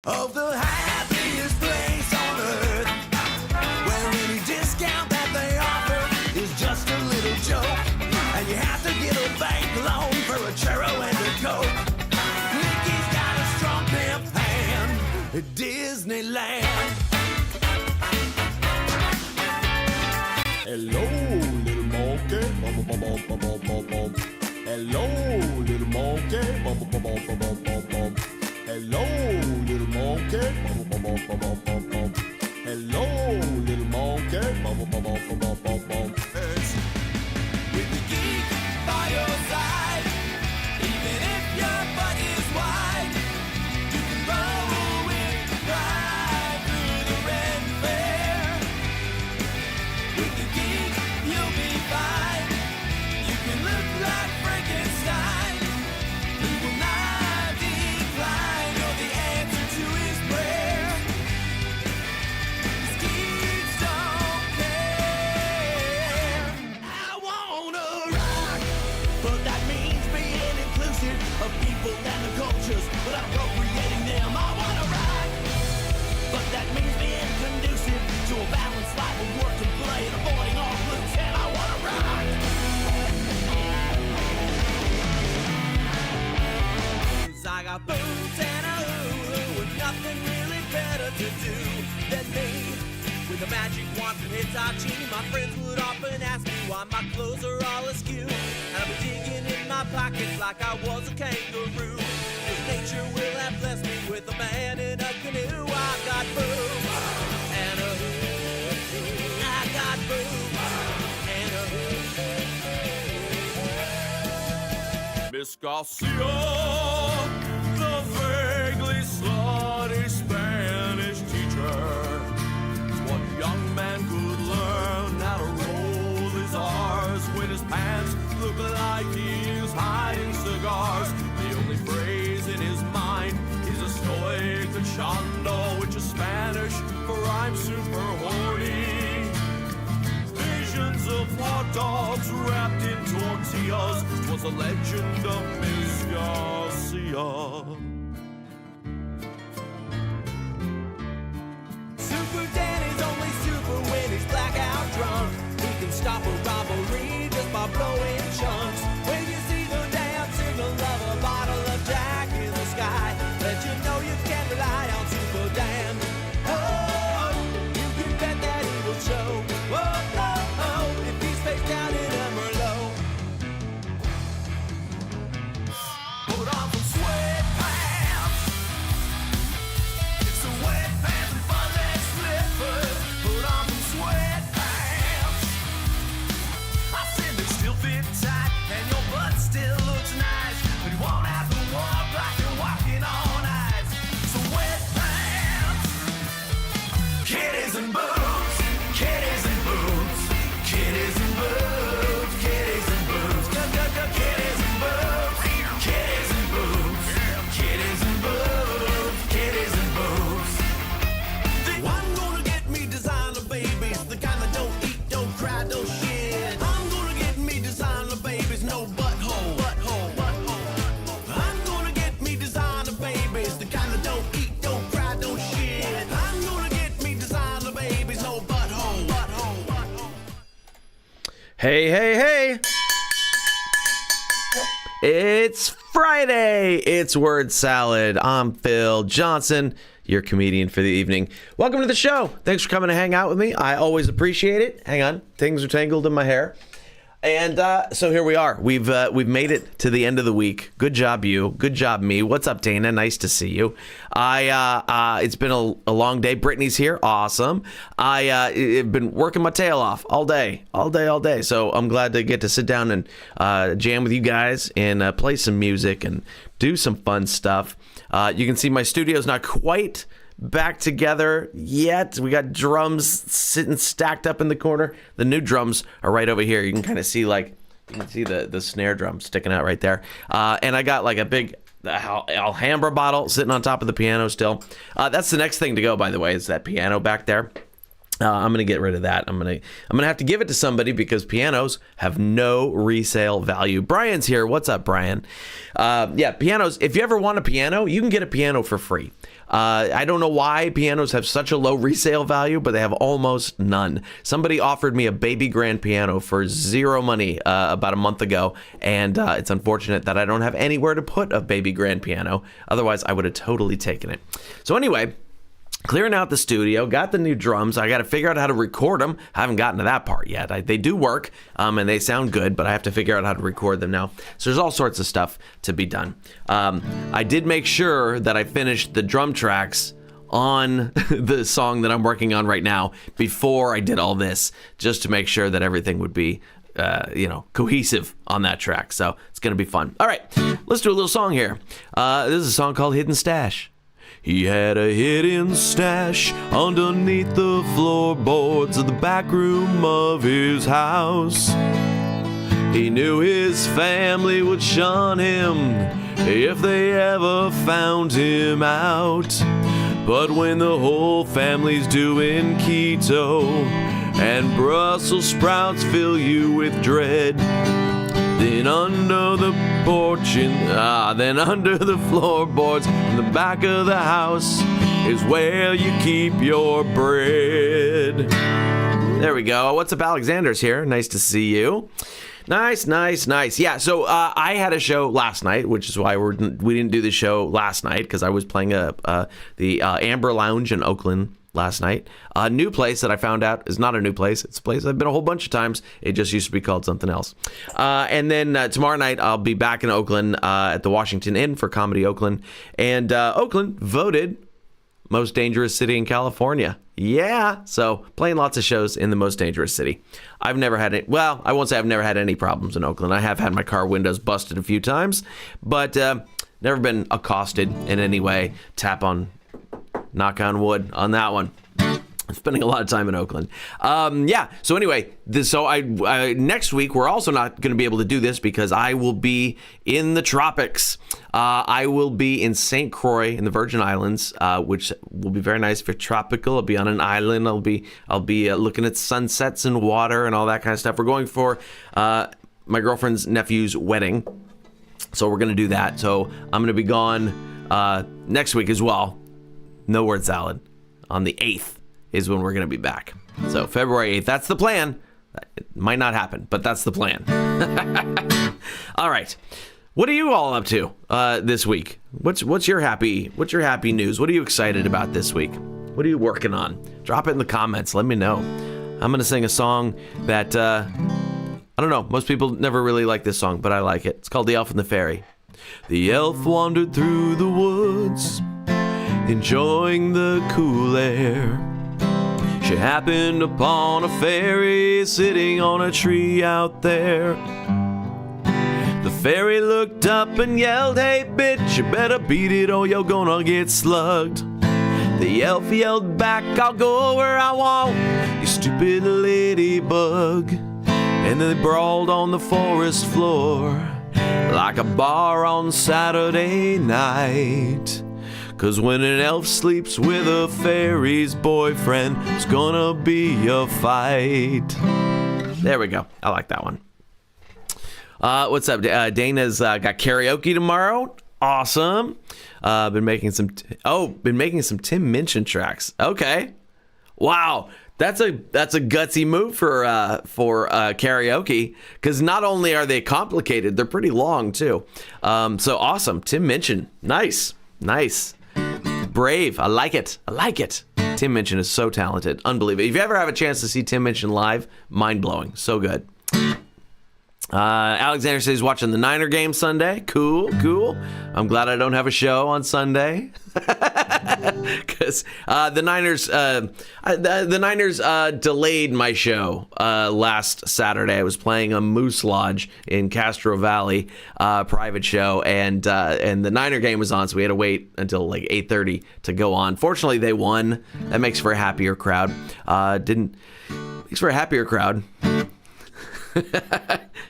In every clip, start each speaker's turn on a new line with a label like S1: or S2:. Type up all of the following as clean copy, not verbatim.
S1: Of the happiest place on earth, where any discount that they offer is just a little joke, and you have to get a bank loan for a churro and a coke. Mickey's got a strong pimp hand at Disneyland.
S2: Hello, little monkey. Bum, bum, bum, bum, bum, bum, bum. Hello, little monkey. Bum, bum, bum, bum, bum, bum, bum. Hello, little monkey. Bum, bum, bum, bum, bum, bum, bum. Hello, little monkey. Bum, bum, bum, bum, bum, bum, bum.
S1: With the geek by your side, even if your butt is wide, you can roll with the ride through the red fair. With the geek, you'll be fine. You can look like Frankenstein. He will not decline. You're the answer to his prayer. His geeks don't care. I wanna rock, but that means being inclusive of people and the cultures without appropriating them. I wanna rock, but that means being conducive to a balanced life of work and play and avoiding all glutes. And I wanna rock. 'Cause I got boots and a hoo-hoo and nothing really better to do than me. With a magic wand from Hitachi, my friends would often ask me why my clothes are all askew. And I'd be digging in my pockets like I was a kangaroo. 'Cause nature will have blessed me with a man in a canoe. I got boots and a hoo-hoo. I got boots and a hoo-hoo.
S2: Miss Garcia, the vaguely slutty Spanish teacher. One young man could learn how to roll his R's when his pants look like he's hiding cigars. The only phrase in his mind is estoy cachando, which is Spanish for I'm super horny. Visions of hot dogs wrapped in tortillas was a legend of Miss Garcia.
S1: Super Danny's only super when he's blackout drunk. He can stop a robbery just by blowing chunks. When you see the damn signal of a bottle of Jack in the sky, let you know you can rely on Super Dan. Oh, you can bet that he will show. Oh, oh, oh, if he's face down in a Merlot. Put on some sweatpants. It's the wet pants and fun leg slippers. Put on some sweatpants. I said they still fit tight and your butt still looks nice, but you won't have to walk like you're walking on ice. So wet pants, kitties and boots, kitties and boots, kitties and boots, kitties and boots, kitties and boots, kitties and boots, kitties and boots, kitties and boots. I'm gonna get me designer babies, the kind that don't eat, don't cry, don't shit. I'm gonna get me designer babies, no butthole, butthole, butthole. I'm gonna get me designer babies, the kind that don't eat, don't cry, don't shit. I'm gonna get me designer babies, no butthole, butthole, butthole.
S3: Hey, hey, hey. It's Friday. It's Word Salad. I'm Phil Johnson, your comedian for the evening. Welcome to the show. Thanks for coming to hang out with me. I always appreciate it. Hang on. Things are tangled in my hair. And so here we are. We've made it to the end of the week. Good job, you. Good job, me. What's up, Dana? Nice to see you. It's been a long day. Brittany's here. Awesome. I've been working my tail off all day. So I'm glad to get to sit down and jam with you guys and play some music and do some fun stuff. You can see my studio's not quite back together yet. We got drums sitting stacked up in the corner. The new drums are right over here. You can kind of see the snare drum sticking out right there. And I got like a big Alhambra bottle sitting on top of the piano still. That's the next thing to go, by the way, is that piano back there. I'm gonna get rid of that. I'm gonna have to give it to somebody because pianos have no resale value. Brian's here. What's up, Brian? Yeah, pianos. If you ever want a piano, you can get a piano for free. I don't know why pianos have such a low resale value, but they have almost none. Somebody offered me a baby grand piano for zero money about a month ago, and it's unfortunate that I don't have anywhere to put a baby grand piano. Otherwise, I would have totally taken it. So anyway, clearing out the studio, got the new drums. I got to figure out how to record them. I haven't gotten to that part yet. They do work, and they sound good, but I have to figure out how to record them now. So there's all sorts of stuff to be done. I did make sure that I finished the drum tracks on the song that I'm working on right now before I did all this, just to make sure that everything would be cohesive on that track. So it's going to be fun. All right, let's do a little song here. This is a song called Hidden Stash. He had a hidden stash underneath the floorboards of the back room of his house. He knew his family would shun him if they ever found him out. But when the whole family's doing keto and Brussels sprouts fill you with dread, then under the porch then under the floorboards in the back of the house is where you keep your bread. There we go. What's up, Alexander's here. Nice to see you. Nice. Yeah, so I had a show last night, which is why we didn't do the show last night, because I was playing the Amber Lounge in Oakland last night. A new place that I found out is not a new place. It's a place I've been a whole bunch of times. It just used to be called something else. And then tomorrow night, I'll be back in Oakland at the Washington Inn for Comedy Oakland. And Oakland voted most dangerous city in California. Yeah. So playing lots of shows in the most dangerous city. I've never had it. Well, I won't say I've never had any problems in Oakland. I have had my car windows busted a few times, but never been accosted in any way. Knock on wood on that one. I'm spending a lot of time in Oakland. Yeah. So anyway, next week we're also not going to be able to do this because I will be in the tropics. I will be in St. Croix in the Virgin Islands, which will be very nice for tropical. I'll be on an island. I'll be looking at sunsets and water and all that kind of stuff. We're going for my girlfriend's nephew's wedding, so we're going to do that. So I'm going to be gone next week as well. No word salad. On the 8th is when we're going to be back. So February 8th, that's the plan. It might not happen, but that's the plan. All right. What are you all up to this week? What's your happy news? What are you excited about this week? What are you working on? Drop it in the comments. Let me know. I'm going to sing a song that, I don't know. Most people never really like this song, but I like it. It's called The Elf and the Fairy. The elf wandered through the woods, enjoying the cool air. She happened upon a fairy sitting on a tree out there. The fairy looked up and yelled, "Hey bitch, you better beat it or you're gonna get slugged." The elf yelled back, "I'll go where I want, you stupid ladybug." And they brawled on the forest floor like a bar on Saturday night. 'Cause when an elf sleeps with a fairy's boyfriend, it's gonna be a fight. There we go. I like that one. What's up? Dana's got karaoke tomorrow. Awesome. Been making some Tim Minchin tracks. Okay. Wow. That's a gutsy move for karaoke, because not only are they complicated, they're pretty long too. So awesome. Tim Minchin. Nice. Brave. I like it. Tim Minchin is so talented. Unbelievable. If you ever have a chance to see Tim Minchin live, mind-blowing. So good. Alexander says he's watching the Niner game Sunday. Cool. I'm glad I don't have a show on Sunday. Because the Niners delayed my show last Saturday. I was playing a Moose Lodge in Castro Valley, private show, and the Niner game was on, so we had to wait until like 8:30 to go on. Fortunately, they won. That makes for a happier crowd. Makes for a happier crowd.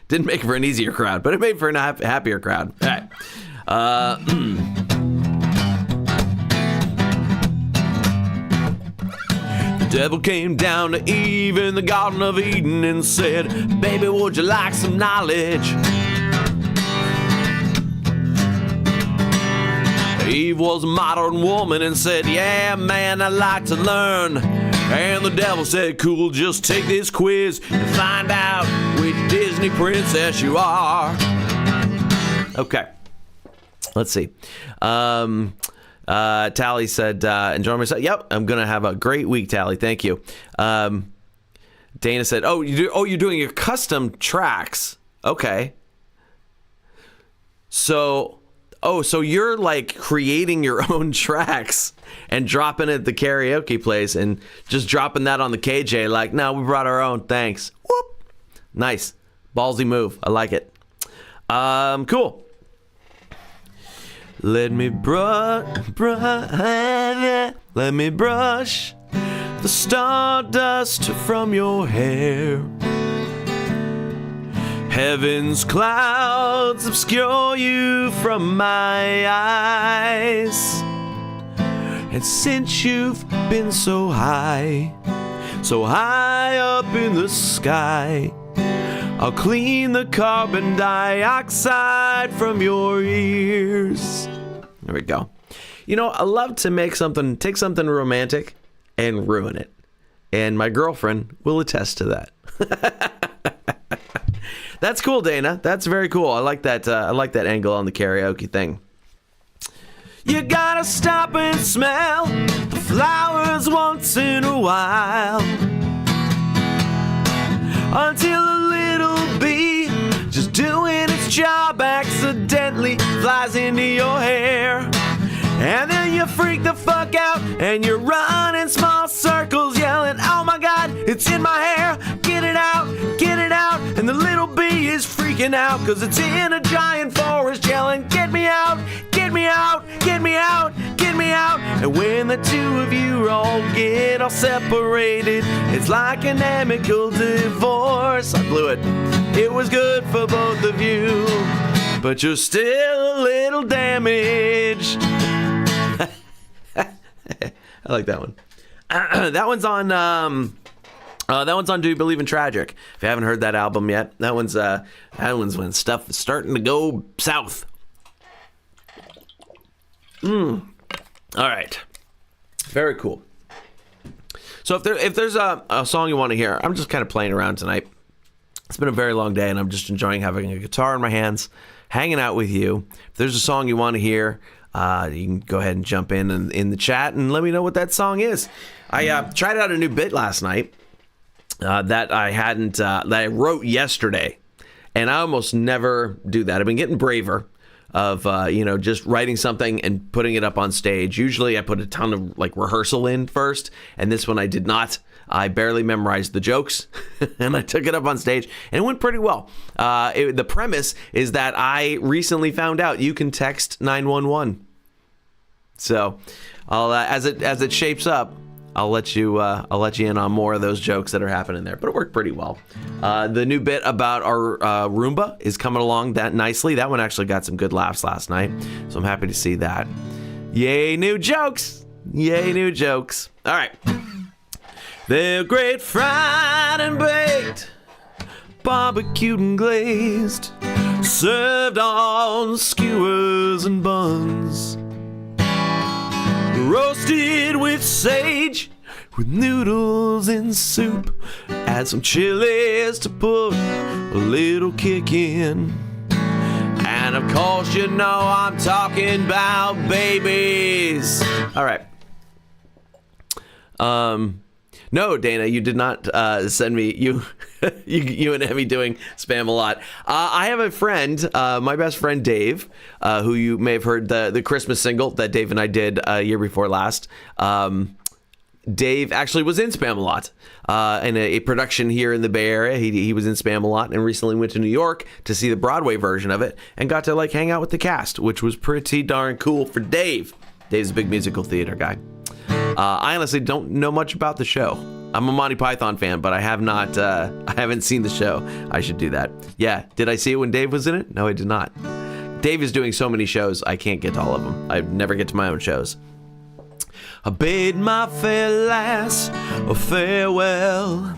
S3: Didn't make for an easier crowd, but it made for a happier crowd. All right. Devil came down to Eve in the Garden of Eden and said, baby, would you like some knowledge? Eve was a modern woman and said, yeah, man, I'd like to learn. And the devil said, cool, just take this quiz and find out which Disney princess you are. Okay. Let's see. Tally said, enjoy myself. Yep, I'm going to have a great week, Tally. Thank you. Dana said, you're doing your custom tracks. Okay. So you're like creating your own tracks and dropping it at the karaoke place and just dropping that on the KJ like, no, we brought our own. Thanks. Whoop. Nice. Ballsy move. I like it. Cool. Let me brush the stardust from your hair. Heaven's clouds obscure you from my eyes. And since you've been so high up in the sky, I'll clean the carbon dioxide from your ears. There we go. You know, I love to take something romantic and ruin it. And my girlfriend will attest to that. That's cool, Dana. That's very cool. I like that angle on the karaoke thing. You gotta stop and smell the flowers once in a while, until a little bee, just doing its job, accidentally flies into your hair. And then you freak the fuck out and you run in small circles yelling, oh my God, it's in my hair, get it out, get it out. And the little bee is freaking out cause it's in a giant forest yelling, get me out, get me out, get me out, get me out. And when the two of you all get all separated, it's like an amicable divorce. I blew it. It was good for both of you, but you're still a little damaged. I like that one. That one's on Do You Believe in Tragic? If you haven't heard that album yet, that one's when stuff is starting to go south. All right. Very cool. So if there's a song you want to hear, I'm just kind of playing around tonight. It's been a very long day, and I'm just enjoying having a guitar in my hands, hanging out with you. If there's a song you want to hear, you can go ahead and jump in the chat and let me know what that song is. I tried out a new bit last night that I wrote yesterday, and I almost never do that. I've been getting braver of just writing something and putting it up on stage. Usually I put a ton of rehearsal in first, and this one I did not. I barely memorized the jokes, and I took it up on stage, and it went pretty well. The premise is that I recently found out you can text 911. So, I'll as it shapes up, I'll let you in on more of those jokes that are happening there. But it worked pretty well. The new bit about our Roomba is coming along that nicely. That one actually got some good laughs last night, so I'm happy to see that. Yay, new jokes! Yay, new jokes! All right. They're great fried and baked, barbecued and glazed, served on skewers and buns, roasted with sage, with noodles and soup, add some chilies to put a little kick in. And of course you know I'm talking about babies. All right. No, Dana, you did not send me you and Emmy doing spam a lot. I have a friend, my best friend Dave, who you may have heard the Christmas single that Dave and I did year before last. Dave actually was in Spam-A-Lot in a production here in the Bay Area. He was in Spam-A-Lot and recently went to New York to see the Broadway version of it and got to hang out with the cast, which was pretty darn cool for Dave. Dave's a big musical theater guy. I honestly don't know much about the show. I'm a Monty Python fan, but I haven't seen the show. I should do that. Yeah, did I see it when Dave was in it? No, I did not. Dave is doing so many shows, I can't get to all of them. I never get to my own shows. I bade my fair lass a farewell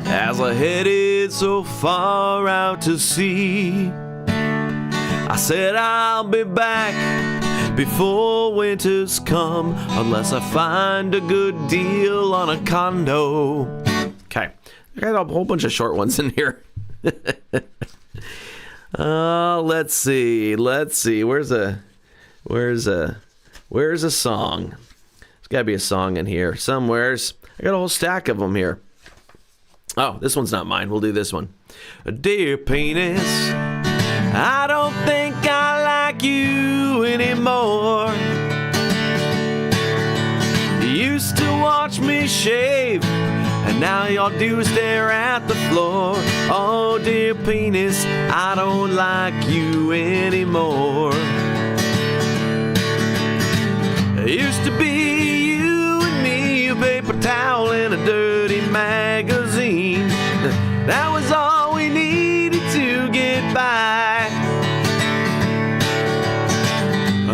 S3: as I headed so far out to sea. I said I'll be back before winter's come, unless I find a good deal on a condo. Okay, I got a whole bunch of short ones in here. Let's see. Where's a song? There's got to be a song in here somewheres. I got a whole stack of them here. Oh, this one's not mine. We'll do this one. Dear penis, I don't think I like you anymore. You used to watch me shave, and now y'all do stare at the floor. Oh, dear penis, I don't like you anymore. It used to be you and me, a paper towel and a dirty magazine. That was all we needed to get by.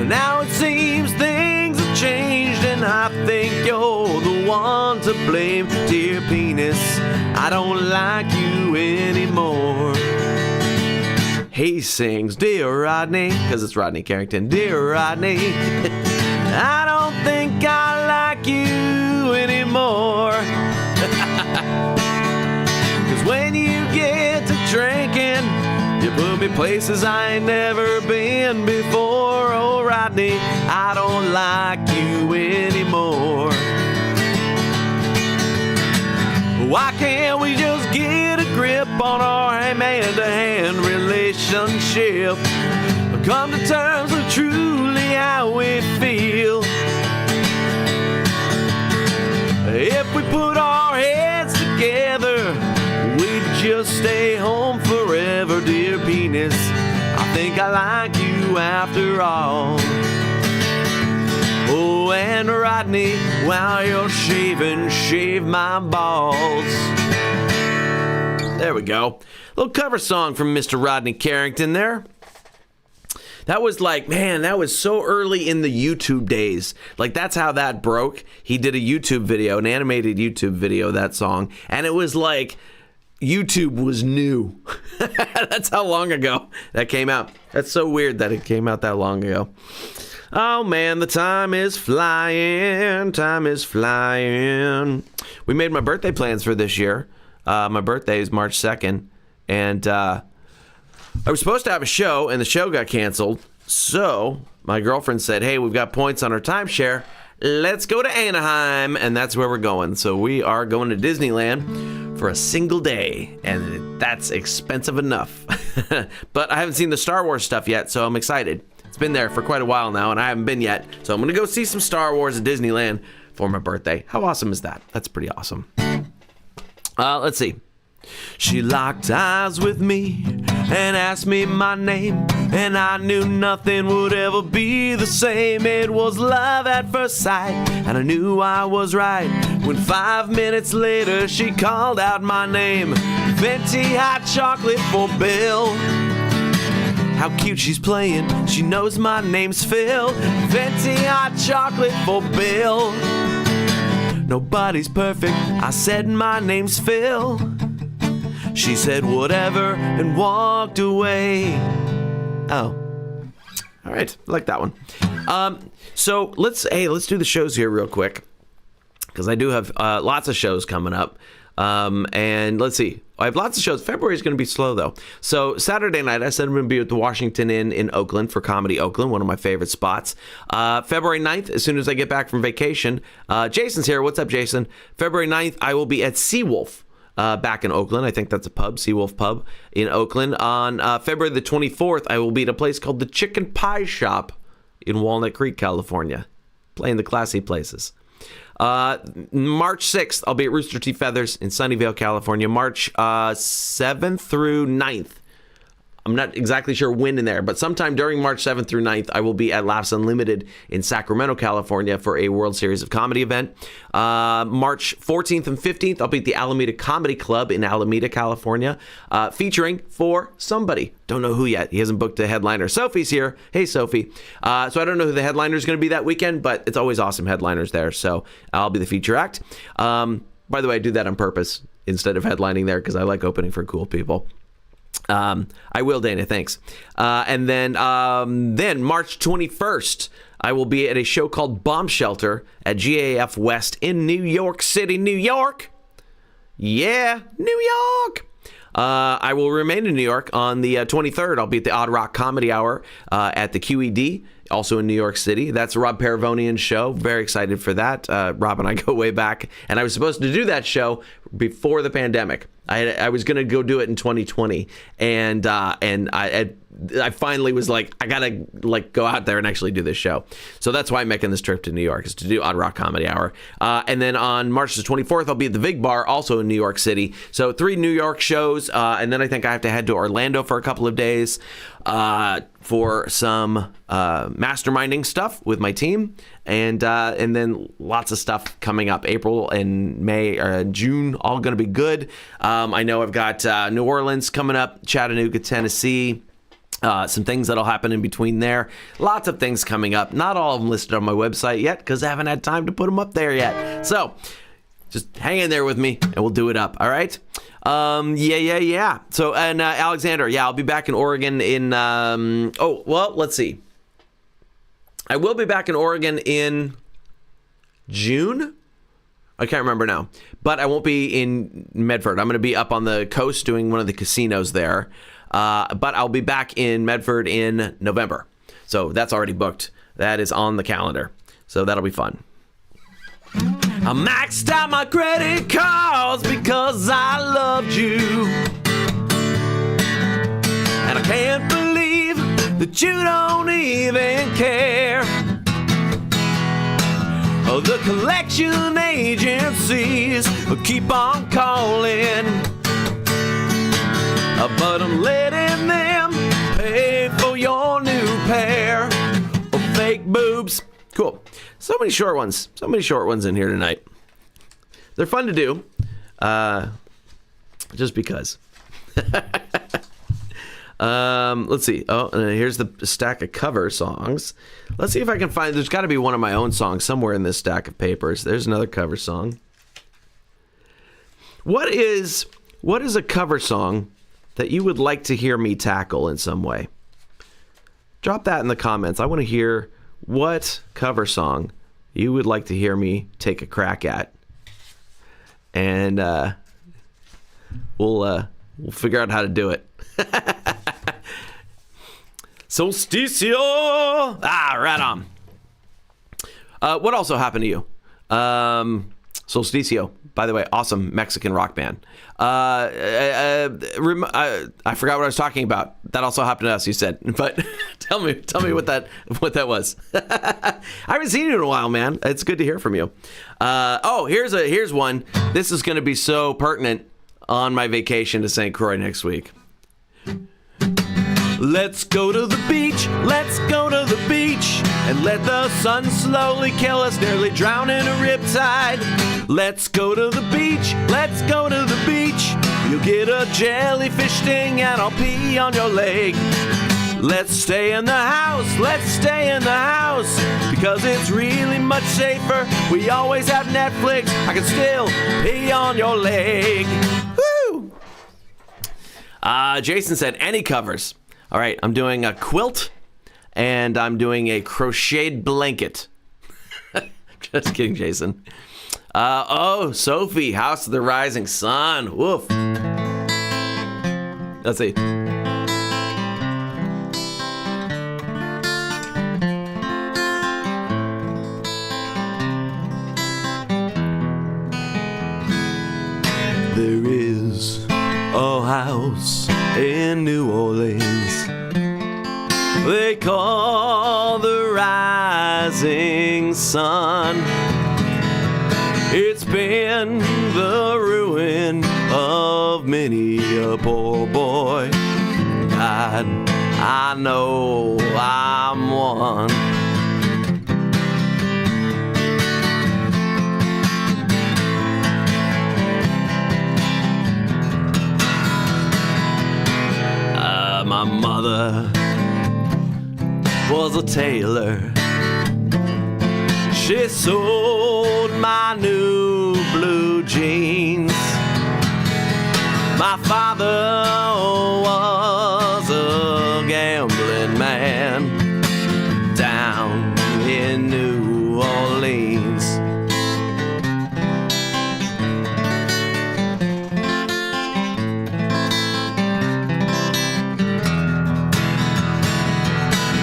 S3: Now it seems things have changed, and I think you're the one to blame. Dear penis, I don't like you anymore. He sings, Dear Rodney, because it's Rodney Carrington. Dear Rodney, I don't think I like you anymore. Cause when you get to drinking, you put me places I ain't never been before. Oh, Rodney, I don't like you anymore. Why can't we just get a grip on our hand-to-hand relationship? Come to terms with truly how we feel. If we put our heads together, we'd just stay home forever. Dear penis, I think I like you after all. Oh, and Rodney, while you're shaving, shave my balls. There we go. Little cover song from Mr. Rodney Carrington there. That was like, man, that was so early in the YouTube days. Like, that's how that broke. He did a YouTube video, an animated YouTube video, that song. And it was like, YouTube was new. That's how long ago that came out. That's so weird that it came out that long ago. Oh, man, the time is flying. Time is flying. We made my birthday plans for this year. My birthday is March 2nd. And, I was supposed to have a show, and the show got canceled. So my girlfriend said, hey, we've got points on our timeshare. Let's go to Anaheim. And that's where we're going. So we are going to Disneyland for a single day. And that's expensive enough. But I haven't seen the Star Wars stuff yet, so I'm excited. It's been there for quite a while now, and I haven't been yet. So I'm going to go see some Star Wars at Disneyland for my birthday. How awesome is that? That's pretty awesome. Let's see. She locked eyes with me and asked me my name, and I knew nothing would ever be the same. It was love at first sight, and I knew I was right when 5 minutes later she called out my name. Venti hot chocolate for Bill. How cute she's playing, she knows my name's Phil. Venti hot chocolate for Bill. Nobody's perfect, I said my name's Phil. She said whatever and walked away. Oh. All right, I like that one. So let's do the shows here real quick, because I do have lots of shows coming up. And let's see. I have lots of shows. February is going to be slow, though. So Saturday night, I said I'm going to be at the Washington Inn in Oakland for Comedy Oakland, one of my favorite spots. February 9th, as soon as I get back from vacation. Jason's here. What's up, Jason? February 9th, I will be at Seawolf. Back in Oakland. I think that's a pub, Seawolf Pub in Oakland. On February the 24th, I will be at a place called the Chicken Pie Shop in Walnut Creek, California, playing the classy places. March 6th, I'll be at Rooster Teeth Feathers in Sunnyvale, California. March 7th through 9th, I'm not exactly sure when in there, but sometime during March 7th through 9th, I will be at Laughs Unlimited in Sacramento, California for a World Series of Comedy event. March 14th and 15th, I'll be at the Alameda Comedy Club in Alameda, California, featuring For Somebody. Don't know who yet. He hasn't booked a headliner. Sophie's here. Hey, Sophie. So I don't know who the headliner is going to be that weekend, but it's always awesome headliners there. So I'll be the feature act. By the way, I do that on purpose instead of headlining there because I like opening for cool people. I will, Dana. Thanks. And then March 21st, I will be at a show called Bomb Shelter at GAF West in New York City, New York. Yeah, New York. I will remain in New York on the 23rd. I'll be at the Odd Rock Comedy Hour at the QED, also in New York City. That's Rob Paravonian's show. Very excited for that. Rob and I go way back, and I was supposed to do that show before the pandemic. I was going to go do it in 2020, and I finally was like, I gotta go out there and actually do this show. So that's why I'm making this trip to New York, is to do Odd Rock Comedy Hour. And then on March the 24th, I'll be at the Vig Bar, also in New York City. So 3 New York shows, and then I think I have to head to Orlando for a couple of days for some masterminding stuff with my team, and then lots of stuff coming up. April and May and June, all going to be good. I know I've got New Orleans coming up, Chattanooga, Tennessee. Some things that'll happen in between there. Lots of things coming up. Not all of them listed on my website yet because I haven't had time to put them up there yet. So just hang in there with me and we'll do it up. All right. Yeah. So, and Alexander, I'll be back in Oregon in, let's see. I will be back in Oregon in June. I can't remember now, but I won't be in Medford. I'm going to be up on the coast doing one of the casinos there. But I'll be back in Medford in November. So that's already booked. That is on the calendar. So that'll be fun. I maxed out my credit cards because I loved you. And I can't believe that you don't even care. Oh, the collection agencies keep on calling, but I'm letting them pay for your new pair of fake boobs. Cool. So many short ones in here tonight. They're fun to do, just because. Let's see. Oh, here's the stack of cover songs. Let's see if I can find. There's got to be one of my own songs somewhere in this stack of papers. There's another cover song. What is a cover song that you would like to hear me tackle in some way? Drop that in the comments. I want to hear what cover song you would like to hear me take a crack at, and we'll figure out how to do it. Solsticio. Right on. What also happened to you? Solsticio, by the way, awesome Mexican rock band. I forgot what I was talking about. That also happened to us, you said. But tell me what that was. I haven't seen you in a while, man. It's good to hear from you. Here's one. This is going to be so pertinent on my vacation to St. Croix next week. Let's go to the beach, and let the sun slowly kill us, nearly drown in a riptide. Let's go to the beach, you'll get a jellyfish sting and I'll pee on your leg. Let's stay in the house, because it's really much safer. We always have Netflix, I can still pee on your leg. Woo! Jason said, any covers. All right, I'm doing a quilt, and I'm doing a crocheted blanket. Just kidding, Jason. Sophie, House of the Rising Sun. Woof. Let's see. There is a house in New Orleans they call the Rising Sun. It's been the ruin of many a poor boy. inside, I know I'm one. My mother was a tailor. She sold my new blue jeans. My father was a gambling man down in New Orleans.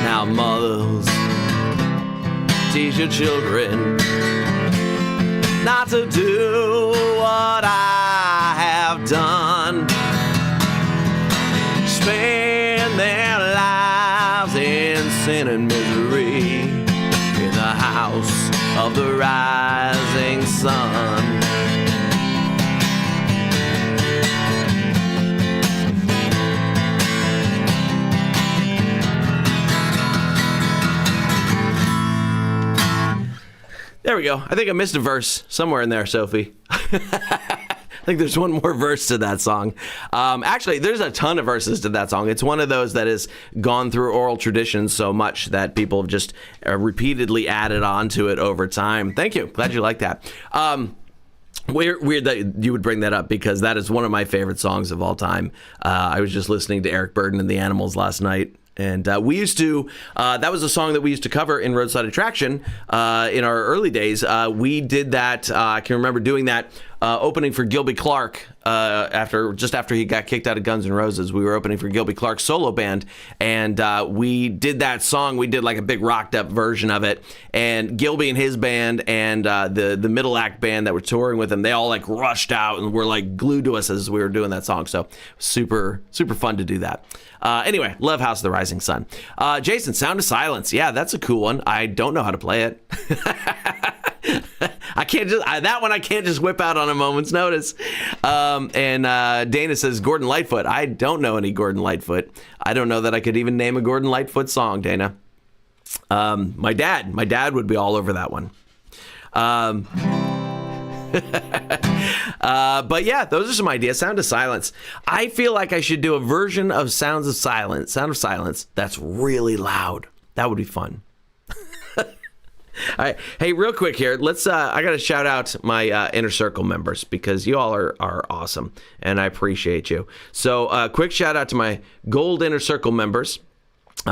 S3: Now mothers, teach your children not to do what I have done. Spend their lives in sin and misery in the house of the rising sun. There we go. I think I missed a verse somewhere in there, Sophie. I think there's one more verse to that song. Actually, there's a ton of verses to that song. It's one of those that has gone through oral tradition so much that people have just repeatedly added on to it over time. Thank you. Glad you like that. Weird that you would bring that up because that is one of my favorite songs of all time. I was just listening to Eric Burdon and the Animals last night. And we used to, that was a song that we used to cover in Roadside Attraction in our early days. We did that, I can remember doing that opening for Gilby Clarke just after he got kicked out of Guns N' Roses. We were opening for Gilby Clarke's solo band, and we did that song. We did like a big rocked up version of it, and Gilby and his band and the middle act band that were touring with him, they all like rushed out and were like glued to us as we were doing that song. So super fun to do that. Anyway, love House of the Rising Sun. Jason, Sound of Silence. Yeah, that's a cool one. I don't know how to play it. I can't just whip out on a moment's notice. And Dana says Gordon Lightfoot. I don't know any Gordon Lightfoot. I don't know that I could even name a Gordon Lightfoot song, Dana. My dad would be all over that one. But yeah, those are some ideas. Sound of Silence. I feel like I should do a version of Sound of Silence that's really loud. That would be fun. All right. Hey, real quick here. Let's. I got to shout out my Inner Circle members because you all are awesome and I appreciate you. So quick shout out to my Gold Inner Circle members.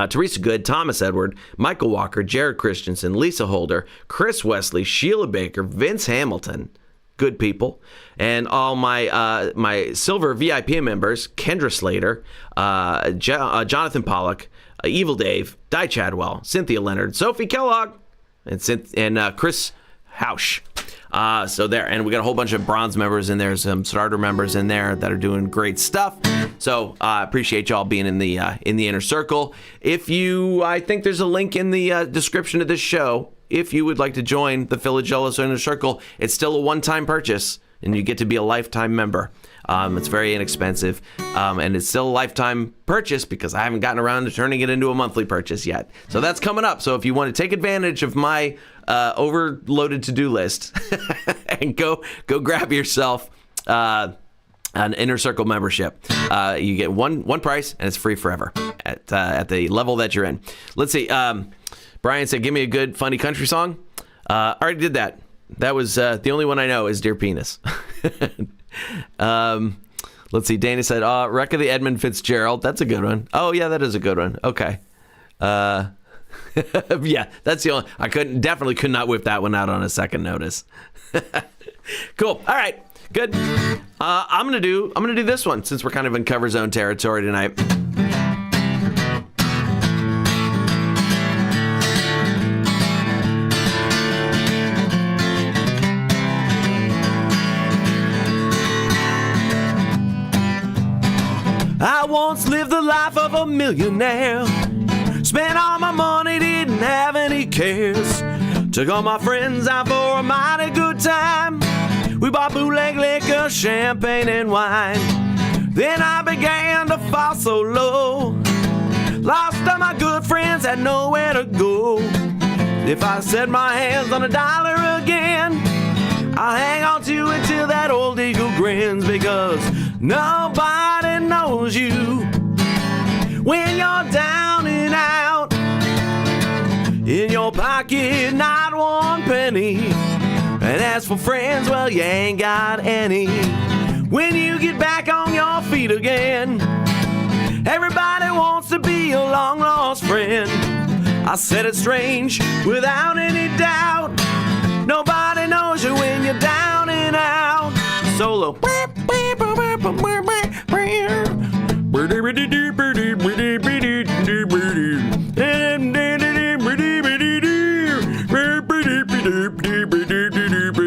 S3: Teresa Good, Thomas Edward, Michael Walker, Jared Christensen, Lisa Holder, Chris Wesley, Sheila Baker, Vince Hamilton. Good people. And all my my silver VIP members, Kendra Slater, Jonathan Pollock, Evil Dave, Di Chadwell, Cynthia Leonard, Sophie Kellogg, and Chris Hausch. So there, and we got a whole bunch of bronze members in there, some starter members in there that are doing great stuff. So I appreciate y'all being in the Inner Circle. I think there's a link in the description of this show. If you would like to join the Philadelphia Inner Circle, it's still a one-time purchase, and you get to be a lifetime member. It's very inexpensive, and it's still a lifetime purchase because I haven't gotten around to turning it into a monthly purchase yet. So that's coming up. So if you want to take advantage of my overloaded to-do list and go grab yourself an Inner Circle membership, you get one price, and it's free forever at the level that you're in. Let's see. Brian said, give me a good, funny country song. I already did that. That was the only one I know is Dear Penis. Let's see. Dana said, Wreck of the Edmund Fitzgerald. That's a good one. Oh, yeah, that is a good one. Okay. Yeah, that's the only. I definitely could not whip that one out on a second notice. Cool. All right. Good. I'm gonna do this one since we're kind of in cover zone territory tonight. I once lived the life of a millionaire. Spent all my money, didn't have any cares. Took all my friends out for a mighty good time. We bought bootleg liquor, champagne, and wine. Then I began to fall so low. Lost all my good friends, had nowhere to go. If I set my hands on $1 again, I'll hang on to it till that old eagle grins, because nobody knows you when you're down and out. In your pocket, not one penny. And as for friends, well, you ain't got any. When you get back on your feet again, everybody wants to be a long-lost friend. I said it's strange, without any doubt. Nobody knows you when you're down and out. Solo.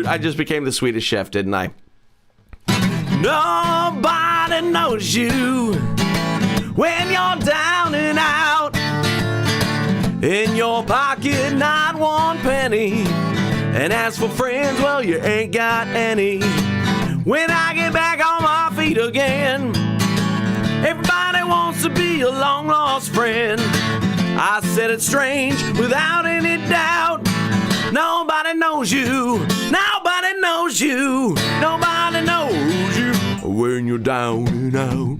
S3: I just became the Swedish Chef, didn't I? Nobody knows you when you're down and out. In your pocket, not one penny. And as for friends, well, you ain't got any. When I get back on my feet again, everybody wants to be a long-lost friend. I said it's strange, without any doubt. Nobody knows you. Nobody knows you. Nobody knows you when you're down and out.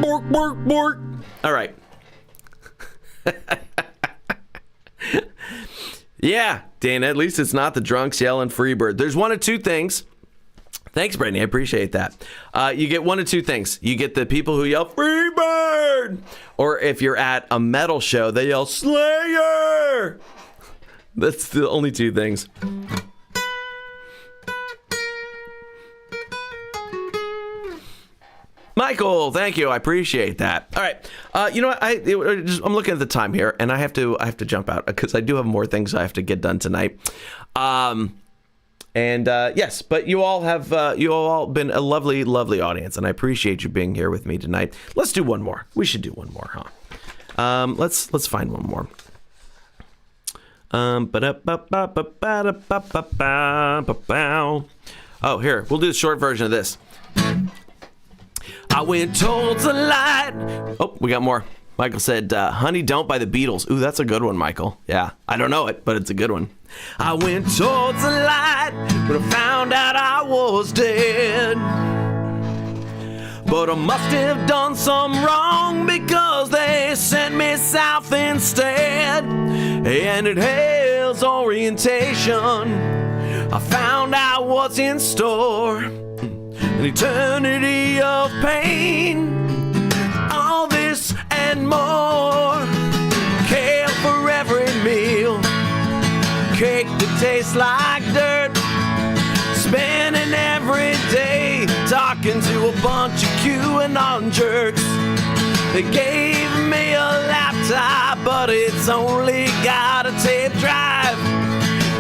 S3: Bork, bork, bork. All right. Yeah, Dana, at least it's not the drunks yelling Freebird. There's one of two things. Thanks, Brittany. I appreciate that. You get one of two things. You get the people who yell Freebird, or if you're at a metal show, they yell Slayer. That's the only two things. Michael, thank you. I appreciate that. All right. You know what? I'm looking at the time here, and I have to jump out because I do have more things I have to get done tonight. Yes, but you all been a lovely, lovely audience, and I appreciate you being here with me tonight. Let's do one more. We should do one more, huh? Let's find one more. Oh, here, we'll do the short version of this. I went towards the light. Oh, we got more. Michael said, Honey Don't by the Beatles. Ooh, that's a good one, Michael. Yeah, I don't know it, but it's a good one. I went towards the light, but I found out I was dead. But I must have done some wrong because they sent me south instead. And at hell's orientation, I found out what's in store. An eternity of pain, all this and more. Kale for every meal, cake that tastes like dirt. Spending every day talking to a bunch of QAnon jerks. They gave me a laptop, but it's only got a tape drive.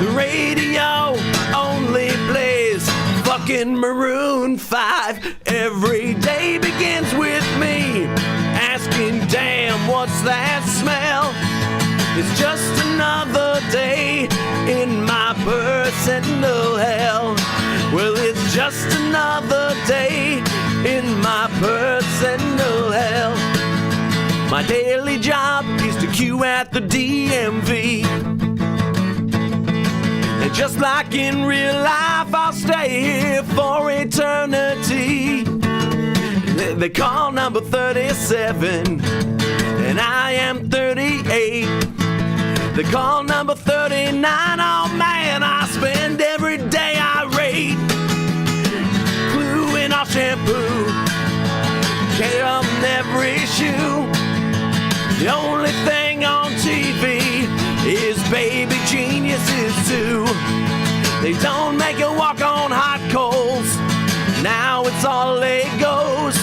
S3: The radio only plays fucking Maroon 5. Every day begins with me asking, damn, what's that smell? It's just another day in my personal hell. Well, it's just another day in my personal hell. My daily job is to queue at the DMV. And just like in real life, I'll stay here for eternity. They call number 37, and I am 38. They call number 39, oh man, I spend every day irate. Gluing our shampoo, care on every shoe. The only thing on TV is Baby Geniuses 2. They don't make you walk on hot coals, now it's all Legos.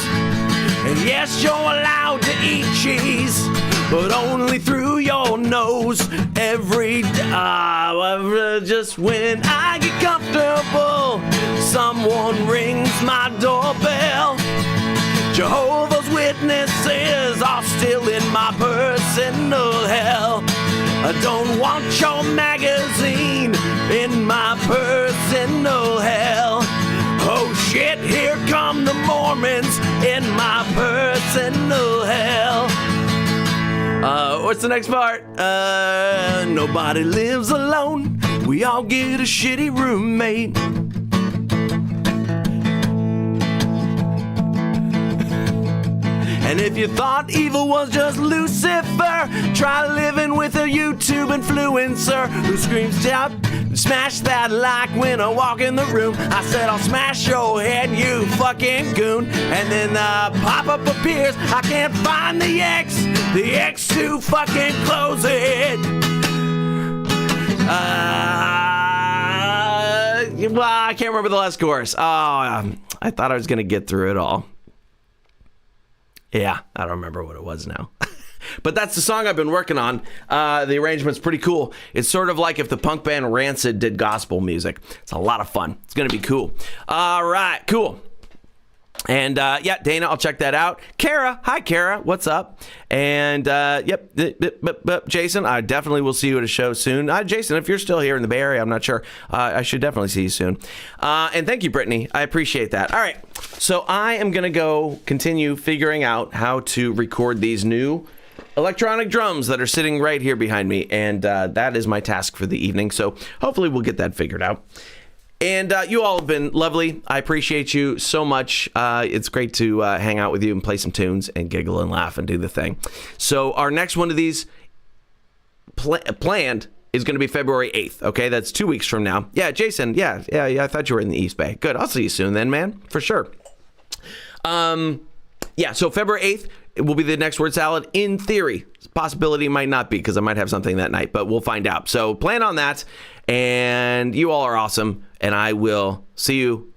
S3: And yes, you're allowed to eat cheese, but only through your nose every day. Just when I get comfortable, someone rings my doorbell. Jehovah's Witnesses are still in my personal hell. I don't want your magazine in my personal hell. Oh shit, here come the Mormons in my personal hell. What's the next part? Nobody lives alone. We all get a shitty roommate. And if you thought evil was just Lucifer, try living with a YouTube influencer who screams out, smash that like when I walk in the room. I said I'll smash your head, you fucking goon. And then pop-up appears, I can't find the X to fucking close it. Well, I can't remember the last chorus. Oh, I thought I was going to get through it all. Yeah, I don't remember what it was now. But that's the song I've been working on. The arrangement's pretty cool. It's sort of like if the punk band Rancid did gospel music. It's a lot of fun. It's going to be cool. All right, cool. And yeah, Dana, I'll check that out. Kara, hi Kara, what's up? And yep, Jason, I definitely will see you at a show soon. Jason, if you're still here in the Bay Area, I'm not sure. I should definitely see you soon. And thank you, Brittany. I appreciate that. All right, so I am going to go continue figuring out how to record these new electronic drums that are sitting right here behind me. And that is my task for the evening. So hopefully we'll get that figured out. And you all have been lovely. I appreciate you so much. It's great to hang out with you and play some tunes and giggle and laugh and do the thing. So our next one of these planned is going to be February 8th. Okay, that's 2 weeks from now. Yeah, Jason. Yeah. I thought you were in the East Bay. Good. I'll see you soon then, man. For sure. Yeah. So February 8th. It will be the next word salad in theory. Possibility might not be because I might have something that night, but we'll find out. So plan on that. And you all are awesome. And I will see you